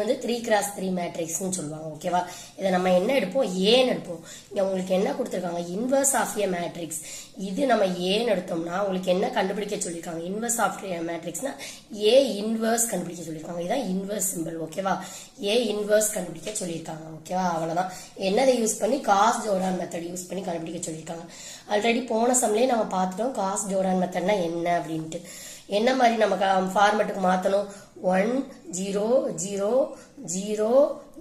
வந்து 3x3 மேட்ரிக்ஸ்னு சொல்லுவாங்க. ஓகேவா? இதை நம்ம என்ன எடுப்போம்? ஏன்னு எடுப்போம். இங்க உங்களுக்கு என்ன கொடுத்துருக்காங்க? Inverse of a matrix. இது நம்ம ஏன்னு எடுத்தோம்னா உங்களுக்கு என்ன கண்டுபிடிக்க சொல்லியிருக்காங்க? இன்வர்ஸ் ஆஃப் ஏ மேட்ரிக்ஸ்னா ஏ இன்வர்ஸ் கண்டுபிடிக்க சொல்லியிருக்காங்க. இதுதான் இன்வர்ஸ் சிம்பிள். ஓகேவா? ஏ இன்வர்ஸ் கண்டுபிடிக்க சொல்லியிருக்காங்க. ஓகேவா? அவ்வளவுதான். என்னதை யூஸ் பண்ணி? காஸ் ஜோர்டான் மெத்தட் யூஸ் பண்ணி கண்டுபிடிக்க சொல்லியிருக்காங்க. ஆல்ரெடி போன சம்லேயே நம்ம பார்த்துட்டோம் காஸ் ஜோர்டான் மெத்தட்னா என்ன அப்படின்ட்டு. என்ன மாதிரி நமக்கு ஃபார்மேட்டுக்கு மாற்றணும்? 1 0 0 0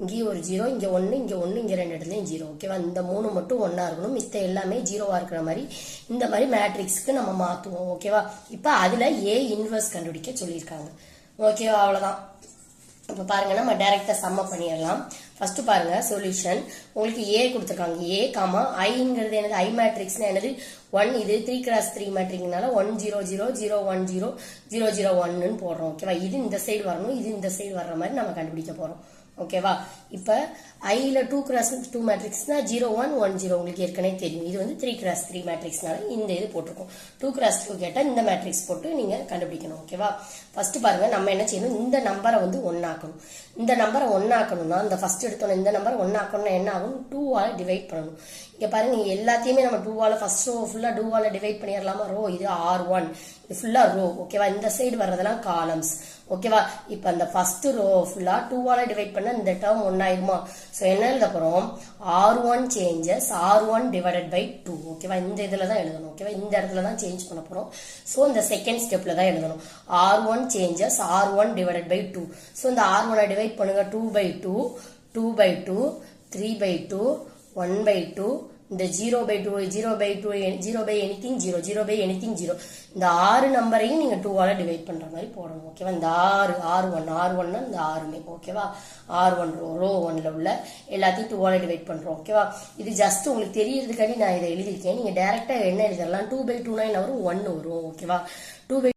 இங்கே ஒரு 0 இங்கே 1 இங்கே 1 இங்கே 2 இடத்துலையும் 0. ஓகேவா? இந்த 3 மட்டும் 1 இருக்கணும், மித்த எல்லாமே 0 இருக்கிற மாதிரி இந்த மாதிரி மேட்ரிக்ஸ்க்கு நம்ம மாற்றுவோம். ஓகேவா? இப்போ அதில் ஏ இன்வர்ஸ் கண்டுபிடிக்க சொல்லியிருக்காங்க. ஓகேவா? அவ்வளோதான். இப்போ பாருங்க நம்ம டைரக்டா சம்ம பண்ணிடலாம். ஃபர்ஸ்ட் பாருங்க சொல்யூஷன். உங்களுக்கு ஏ கொடுத்துருக்காங்க. ஏ காமா ஐங்கிறது என்னது? ஐ மேட்ரிக்ஸ்னா என்னது? 1. இது 3x3 மேட்ரிக்னால 1 0 0 0 1 0 0 0 1ன்னு போடுறோம். ஓகேவா? இது இந்த சைடு வரணும், இது இந்த சைடு வர்ற மாதிரி நம்ம கண்டுபிடிக்க போறோம். ஓகேவா? இப்ப ஐல 2x2 மேட்ரிக்ஸ்னா 0 1 1 0 உங்களுக்கு ஏற்கனவே தெரியும். இது வந்து 3x3 மேட்ரிக்ஸ்னால இந்த இது போட்டிருக்கோம். 2x2 கேட்டா இந்த மேட்ரிக்ஸ் போட்டு நீங்க கண்டுபிடிக்கணும். ஓகேவா? ஃபர்ஸ்ட் பாருங்க நம்ம என்ன செய்யணும்? இந்த நம்பரை வந்து 1 ஆக்கணும். இந்த நம்பரை 1 ஆக்கணும்னா இந்த ஃபர்ஸ்ட் எடுத்தோம் இந்த நம்பரை 1 ஆக்கணும்னா என்ன ஆகும்? 2ஆல டிவைட் பண்ணணும். இங்க பாருங்க நீங்க எல்லாத்தையுமே நம்ம 2ஆல ஃபர்ஸ்ட் ரோ ஃபுல்லா 2ஆல டிவைட் பண்ணிடலாமா? ரோ இது R1, இது ஃபுல்லா ரோ. ஓகேவா? இந்த சைடு வர்றதெல்லாம் காலம்ஸ். ஓகேவா? இப்ப அந்த ஃபர்ஸ்ட் ரோ ஃபுல்லா 2ஆல டிவைட் பண்ணா இந்த டேர்ம் 1 ஆயிருமா? சோ என்ன எழுத போறோம்? R1 changes R1 divided by 2. ஓகேவா? இந்த இதுல தான் எழுதணும். ஓகேவா? இந்த இடத்துல தான் சேஞ்ச் பண்ண போறோம். சோ இந்த செகண்ட் ஸ்டெப்ல தான் எழுதணும். R1 changes R1 divided by 2. So இந்த R1 டிவைட் பண்ணுங்க. 2 by 2 2 by 2 3 by 2 1 by 2 இந்த 0 by 2 0 by 2 0 by anything 0 0 by anything 0. இந்த 6 நம்பரையும் நீங்க 2ஆல டிவைட் பண்ற மாதிரி போடணும். ஓகேவா? இந்த R1 இந்த 6மே. ஓகேவா? R1 ரோ 1ல உள்ள எல்லாத்தையும் 2ஆல டிவைட் பண்றோம். ஓகேவா? இது ஜஸ்ட் உங்களுக்கு தெரியறதுக்காண்டி நான் இதை எழுதியிருக்கேன். நீங்க டைரக்டா என்ன எழுதலாம்? 2 by 2 9 வரும், 1 வரும். ஓகேவா? 2 by